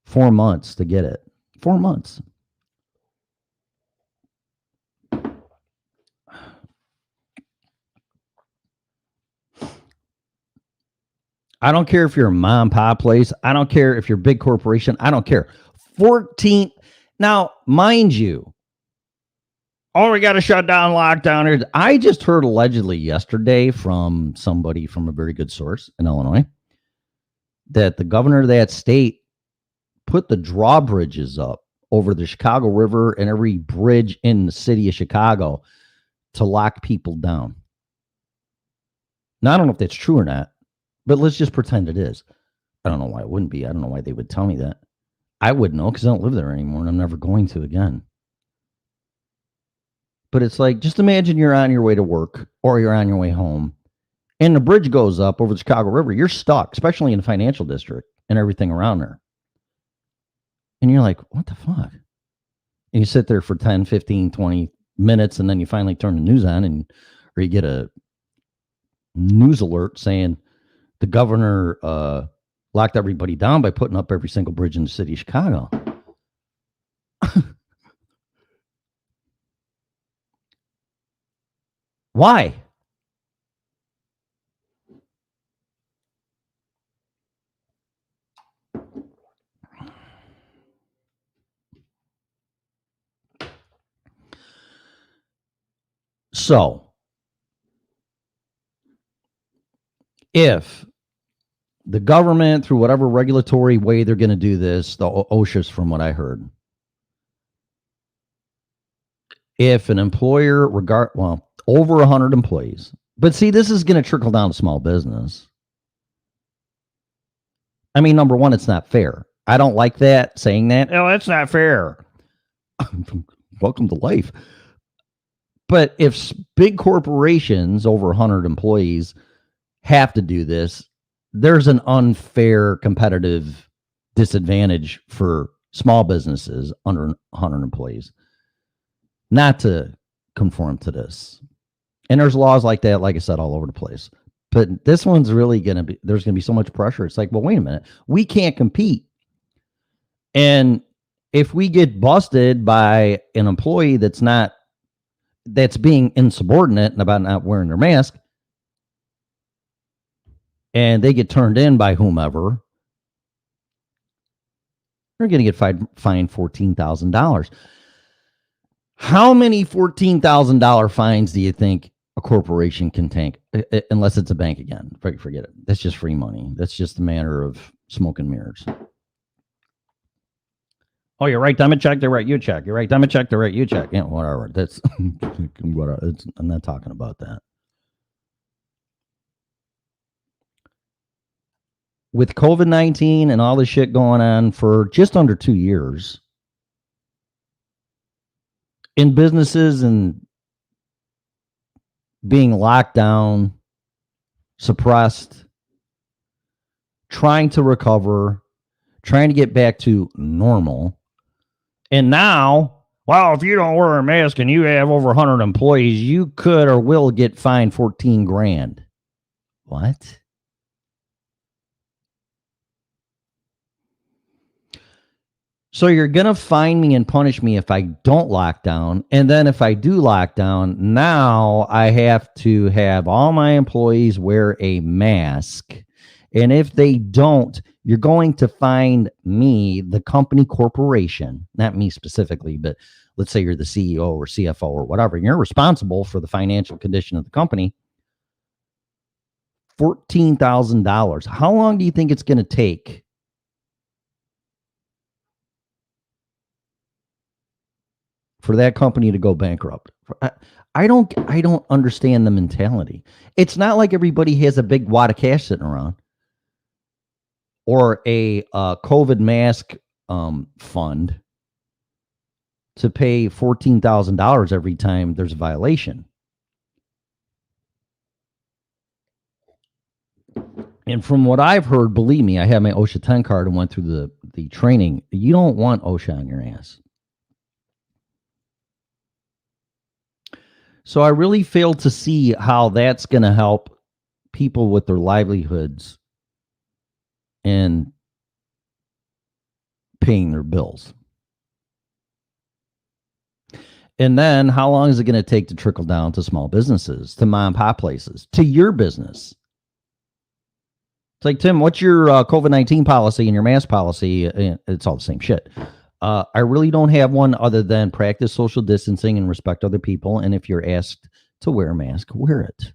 4 months to get it. 4 months. I don't care if you're a mom and pop place. I don't care if you're a big corporation. I don't care. 14. Now, mind you, we got to shut down, lockdown. I just heard allegedly yesterday from somebody from a very good source in Illinois that the governor of that state put the drawbridges up over the Chicago River and every bridge in the city of Chicago to lock people down. Now, I don't know if that's true or not, but let's just pretend it is. I don't know why it wouldn't be. I don't know why they would tell me that. I wouldn't know because I don't live there anymore and I'm never going to again. But it's like, just imagine you're on your way to work or you're on your way home and the bridge goes up over the Chicago River. You're stuck, especially in the financial district and everything around there. And you're like, what the fuck? And you sit there for 10, 15, 20 minutes and then you finally turn the news on or you get a news alert saying the governor locked everybody down by putting up every single bridge in the city of Chicago. Why? So, if the government, through whatever regulatory way they're going to do this, the OSHA's from what I heard, if an employer over 100 employees, but see, this is going to trickle down to small business. I mean, number one, it's not fair. I don't like that, saying that. Oh, that's not fair. Welcome to life. But if big corporations over 100 employees have to do this, there's an unfair competitive disadvantage for small businesses under 100 employees not to conform to this. And there's laws like that, like I said, all over the place. But this one's really going to be, there's going to be so much pressure. It's like, well, wait a minute. We can't compete. And if we get busted by an employee that's being insubordinate and about not wearing their mask, and they get turned in by whomever, they're going to get fined $14,000. How many $14,000 fines do you think a corporation can take? Unless it's a bank again. Forget it. That's just free money. That's just a matter of smoke and mirrors. Oh, you're right. Them a check. They write you a check. You're right. Them a check. They write you a check. Yeah, whatever. That's whatever. I'm not talking about that. With COVID-19 and all this shit going on for just under 2 years, in businesses and being locked down, suppressed, trying to recover, trying to get back to normal. And now, well, if you don't wear a mask and you have over 100 employees, you could or will get fined 14 grand. What? So you're going to fine me and punish me if I don't lock down. And then if I do lock down, now I have to have all my employees wear a mask. And if they don't, you're going to fine me, the company corporation, not me specifically, but let's say you're the CEO or CFO or whatever, and you're responsible for the financial condition of the company, $14,000. How long do you think it's going to take for that company to go bankrupt? I don't understand the mentality. It's not like everybody has a big wad of cash sitting around or a COVID mask fund to pay $14,000 every time there's a violation. And from what I've heard, believe me, I have my OSHA 10 card and went through the training. You don't want OSHA on your ass. So I really fail to see how that's going to help people with their livelihoods and paying their bills. And then how long is it going to take to trickle down to small businesses, to mom and pop places, to your business? It's like, Tim, what's your COVID-19 policy and your mask policy? It's all the same shit. I really don't have one other than practice social distancing and respect other people. And if you're asked to wear a mask, wear it.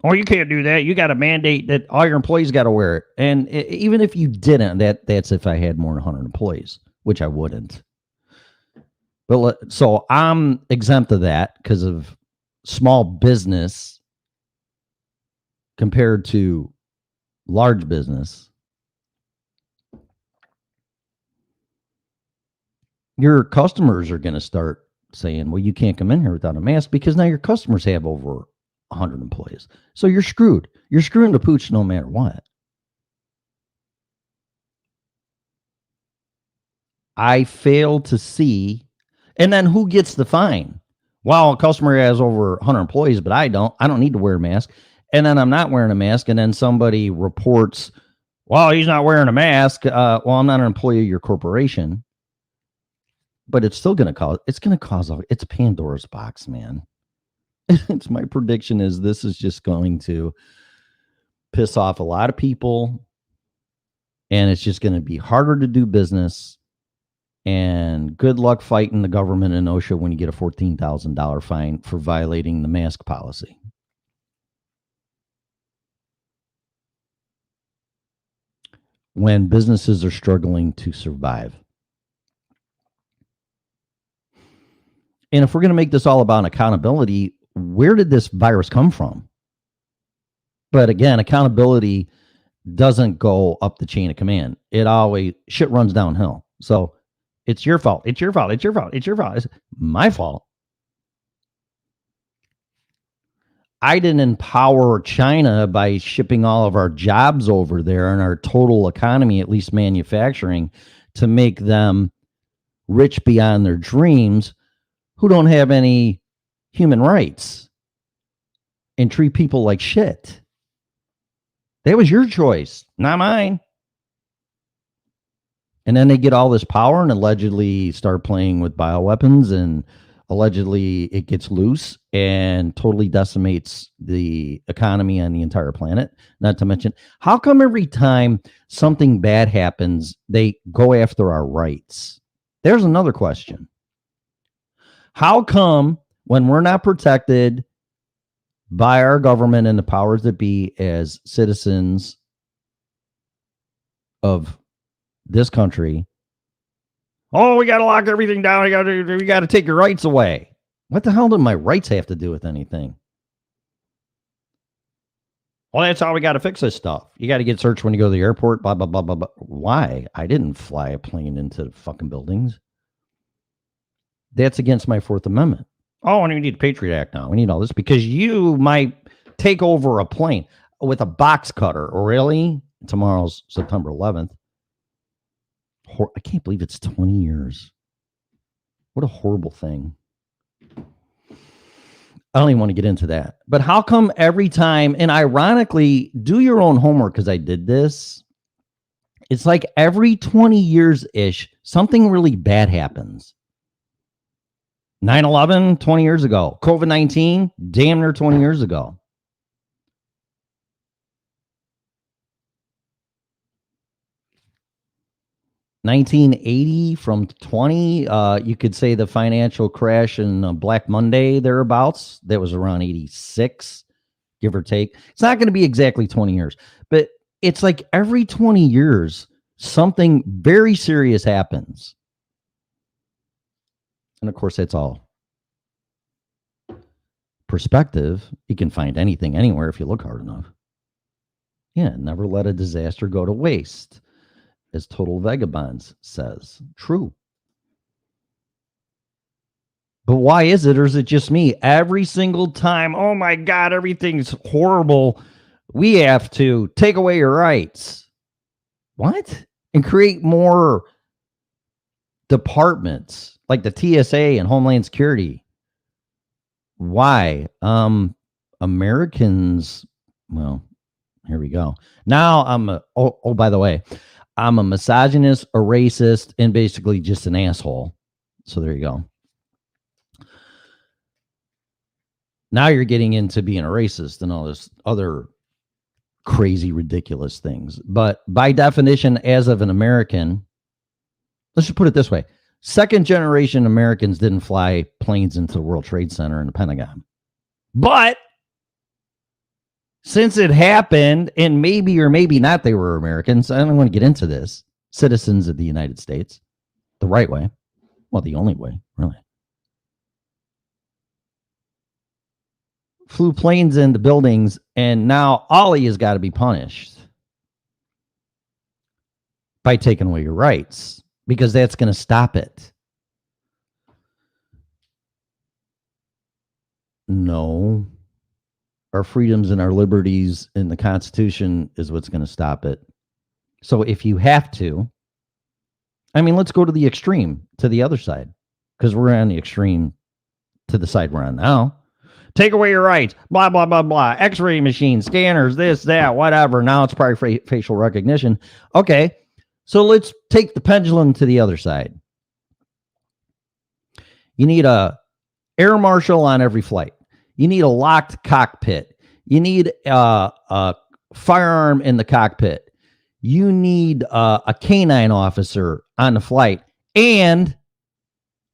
Oh, you can't do that. You got to mandate that all your employees got to wear it. And even if you didn't, that's if I had more than 100 employees, which I wouldn't. But so I'm exempt of that because of small business compared to large business. Your customers are going to start saying, well, you can't come in here without a mask because now your customers have over 100 employees. So you're screwed. You're screwing the pooch no matter what. I fail to see. And then who gets the fine? Well, a customer has over 100 employees, but I don't need to wear a mask. And then I'm not wearing a mask. And then somebody reports, well, he's not wearing a mask. Well, I'm not an employee of your corporation. But it's still going to cause, it's Pandora's box, man. It's my prediction is this is just going to piss off a lot of people, and it's just going to be harder to do business. And good luck fighting the government and OSHA when you get a $14,000 fine for violating the mask policy. When businesses are struggling to survive. And if we're going to make this all about accountability, where did this virus come from? But again, accountability doesn't go up the chain of command. It always, shit runs downhill. So it's your fault. It's your fault. It's your fault. It's your fault. It's my fault. I didn't empower China by shipping all of our jobs over there and our total economy, at least manufacturing, to make them rich beyond their dreams, who don't have any human rights and treat people like shit. That was your choice, not mine. And then they get all this power and allegedly start playing with bioweapons, and allegedly it gets loose and totally decimates the economy on the entire planet. Not to mention, how come every time something bad happens, they go after our rights? There's another question. How come when we're not protected by our government and the powers that be as citizens of this country, oh, we got to lock everything down. We got to take your rights away. What the hell do my rights have to do with anything? Well, that's how we got to fix this stuff. You got to get searched when you go to the airport, blah, blah, blah, blah, blah. Why? I didn't fly a plane into fucking buildings. That's against my Fourth Amendment. Oh, and we need a Patriot Act now. We need all this because you might take over a plane with a box cutter. Really? Tomorrow's September 11th. I can't believe it's 20 years. What a horrible thing. I don't even want to get into that. But how come every time, and ironically, do your own homework because I did this. It's like every 20 years-ish, something really bad happens. 9/11, 20 years ago. COVID-19, damn near 20 years ago. $1980 from 20. You could say the financial crash and Black Monday thereabouts. That was around 86, give or take. It's not going to be exactly 20 years, but it's like every 20 years, something very serious happens. And of course, that's all perspective. You can find anything anywhere if you look hard enough. Yeah, never let a disaster go to waste, as Total Vagabonds says. True. But why is it, or is it just me? Every single time, oh my God, everything's horrible. We have to take away your rights. What? And create more departments. like the TSA and Homeland Security. Why? Americans, well, here we go. Now by the way, I'm a misogynist, a racist, and basically just an asshole. So there you go. Now you're getting into being a racist and all this other crazy, ridiculous things. But by definition, as of an American, let's just put it this way. Second generation Americans didn't fly planes into the World Trade Center and the Pentagon. But since it happened, and maybe or maybe not they were Americans, I don't want to get into this, citizens of the United States, the right way, well, the only way, really, flew planes into buildings, and now Ollie has got to be punished by taking away your rights, because that's going to stop it. No. Our freedoms and our liberties in the Constitution is what's going to stop it. So if you have to, I mean, let's go to the extreme, to the other side, because we're on the extreme to the side we're on now. Take away your rights, blah, blah, blah, blah. X-ray machines, scanners, this, that, whatever. Now it's probably facial recognition. Okay, so let's take the pendulum to the other side. You need a air marshal on every flight. You need a locked cockpit. You need a firearm in the cockpit. You need a canine officer on the flight. And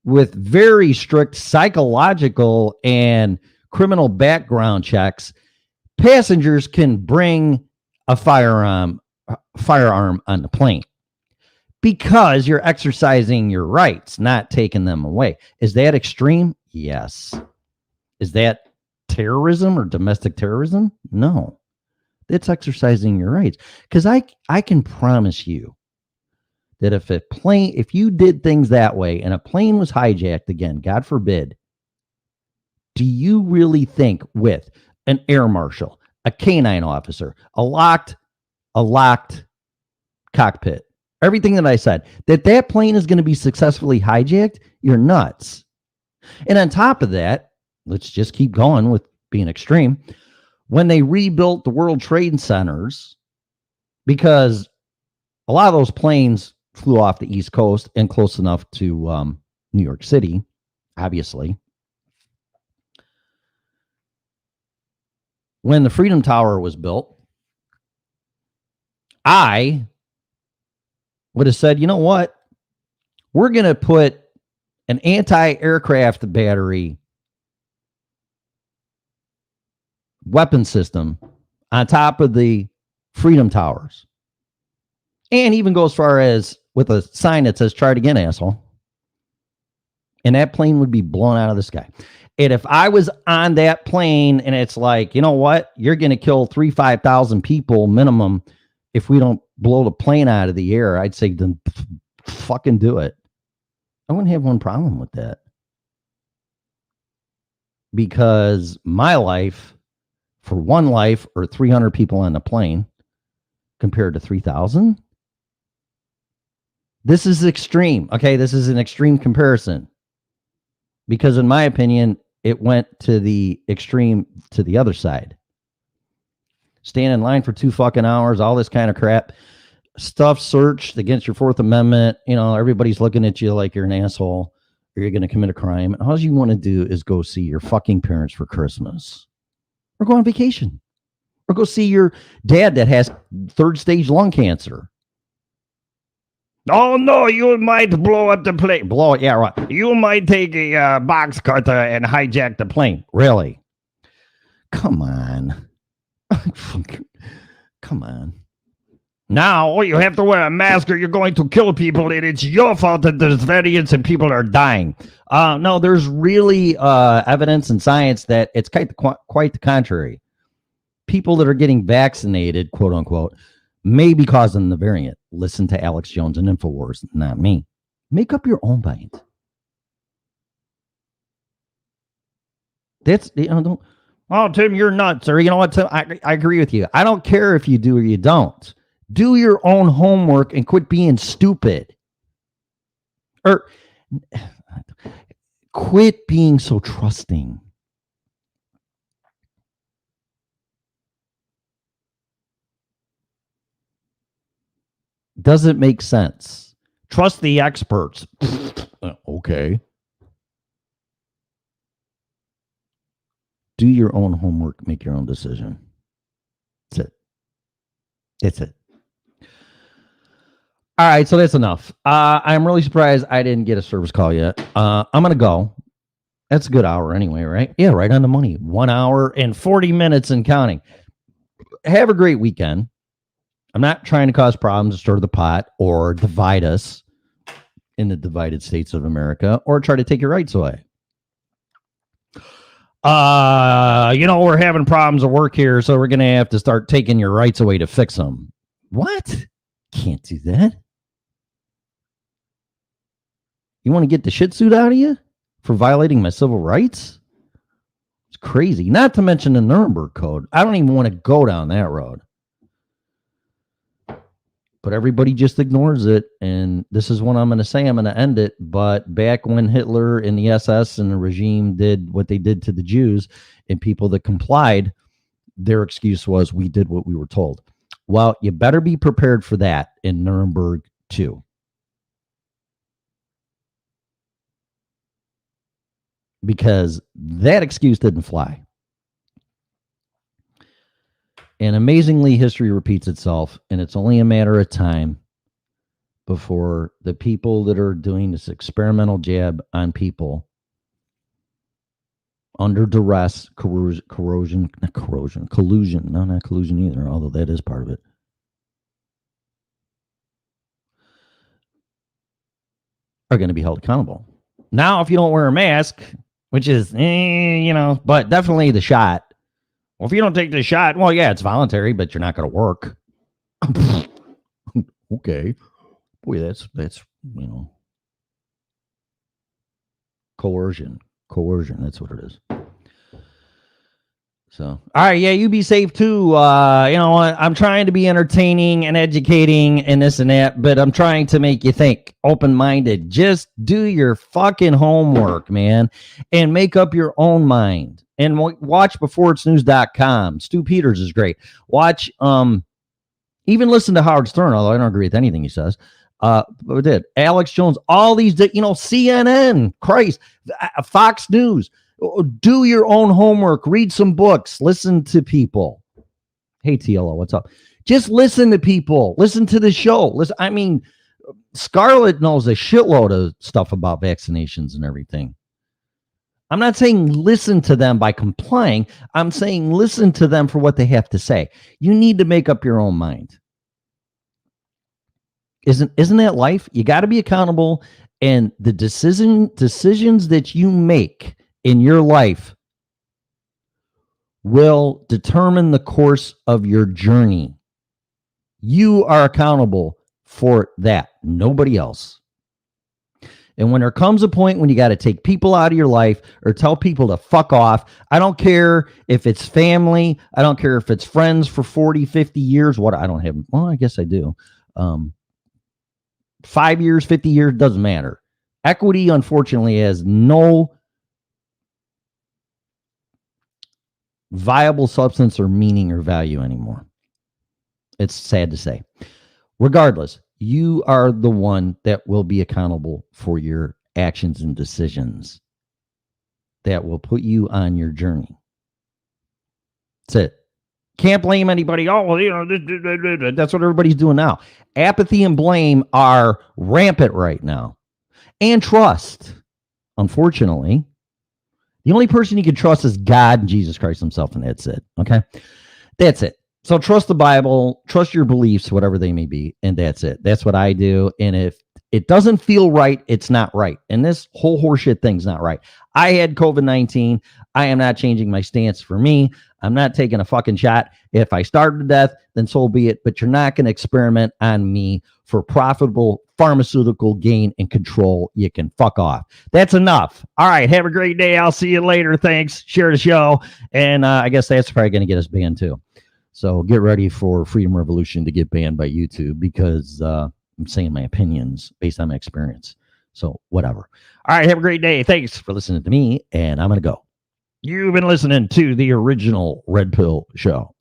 with very strict psychological and criminal background checks, passengers can bring a firearm on the plane because you're exercising your rights, not taking them away. Is that extreme? Yes. Is that terrorism or domestic terrorism? No. It's exercising your rights. Because I can promise you that if you did things that way and a plane was hijacked again, God forbid, do you really think with an air marshal, a canine officer, a locked cockpit, everything that I said, that plane is going to be successfully hijacked? You're nuts. And on top of that, let's just keep going with being extreme. When they rebuilt the World Trade Centers, because a lot of those planes flew off the East Coast and close enough to New York City, obviously. When the Freedom Tower was built, I would have said, you know what? We're going to put an anti-aircraft battery weapon system on top of the Freedom Towers. And even go as far as with a sign that says, try it again, asshole. And that plane would be blown out of the sky. And if I was on that plane and it's like, you know what? You're going to kill 5,000 people minimum if we don't blow the plane out of the air, I'd say, then fucking do it. I wouldn't have one problem with that. Because my life, for one life or 300 people on the plane compared to 3,000, this is extreme. Okay, this is an extreme comparison. Because in my opinion, it went to the extreme to the other side. Stand in line for 2 fucking hours, all this kind of crap. Stuff searched against your Fourth Amendment. You know, everybody's looking at you like you're an asshole or you're going to commit a crime. And all you want to do is go see your fucking parents for Christmas. Or go on vacation. Or go see your dad that has 3rd stage lung cancer. Oh, no, you might blow up the plane. Blow it, yeah, right. You might take a box cutter and hijack the plane. Really? Come on. Come on. Now, you have to wear a mask or you're going to kill people, and it's your fault that there's variants and people are dying. No, there's really evidence and science that it's quite the contrary. People that are getting vaccinated, quote unquote, may be causing the variant. Listen to Alex Jones and InfoWars, not me. Make up your own mind. That's, you know, don't, oh, Tim, you're nuts. Or, you know what, Tim, I agree with you. I don't care if you do or you don't. Do your own homework and quit being stupid. Or, Quit being so trusting. Doesn't make sense. Trust the experts. Okay. Do your own homework, make your own decision. That's it. That's it. All right, so that's enough. I'm really surprised I didn't get a service call yet. I'm going to go. That's a good hour anyway, right? Yeah, right on the money. 1 hour and 40 minutes and counting. Have a great weekend. I'm not trying to cause problems, stir the pot, or divide us in the divided states of America, or try to take your rights away. We're having problems at work here, so we're going to have to start taking your rights away to fix them. What? Can't do that. You want to get the shit suit out of you for violating my civil rights? It's crazy. Not to mention the Nuremberg Code. I don't even want to go down that road. But everybody just ignores it. And this is what I'm going to say. I'm going to end it. But back when Hitler and the SS and the regime did what they did to the Jews and people that complied, their excuse was, we did what we were told. Well, you better be prepared for that in Nuremberg too. Because that excuse didn't fly. And amazingly, history repeats itself, and it's only a matter of time before the people that are doing this experimental jab on people under duress, collusion, no, not collusion either, although that is part of it, are going to be held accountable. Now, if you don't wear a mask, which is, but definitely the shot. Well, if you don't take the shot, well, yeah, it's voluntary, but you're not going to work. Okay. Boy, that's coercion. That's what it is. So, all right. Yeah, you be safe too. I'm trying to be entertaining and educating and this and that, but I'm trying to make you think, open-minded. Just do your fucking homework, man, and make up your own mind. And watch beforeitsnews.com. Stu Peters is great. Watch, even listen to Howard Stern, although I don't agree with anything he says. But we did. Alex Jones, all these, CNN, Christ, Fox News. Do your own homework. Read some books. Listen to people. Hey, TLO, what's up? Just listen to people. Listen to the show. Listen. Scarlett knows a shitload of stuff about vaccinations and everything. I'm not saying listen to them by complying. I'm saying listen to them for what they have to say. You need to make up your own mind. Isn't that life? You got to be accountable, and the decisions that you make in your life will determine the course of your journey. You are accountable for that. Nobody else. And when there comes a point when you got to take people out of your life or tell people to fuck off, I don't care if it's family. I don't care if it's friends for 40, 50 years. I guess I do. 5 years, 50 years, doesn't matter. Equity, unfortunately, has no viable substance or meaning or value anymore. It's sad to say. Regardless, you are the one that will be accountable for your actions and decisions that will put you on your journey. That's it. Can't blame anybody. Oh, well, that's what everybody's doing now. Apathy and blame are rampant right now. And trust. Unfortunately, the only person you can trust is God and Jesus Christ himself, and that's it. Okay? That's it. So trust the Bible, trust your beliefs, whatever they may be, and that's it. That's what I do. And if it doesn't feel right, it's not right. And this whole horseshit thing's not right. I had COVID-19. I am not changing my stance for me. I'm not taking a fucking shot. If I starve to death, then so be it. But you're not going to experiment on me for profitable pharmaceutical gain and control. You can fuck off. That's enough. All right. Have a great day. I'll see you later. Thanks. Share the show. And I guess that's probably going to get us banned too. So get ready for Freedom Revolution to get banned by YouTube because I'm saying my opinions based on my experience. So whatever. All right, have a great day. Thanks for listening to me, and I'm going to go. You've been listening to the original Red Pill Show.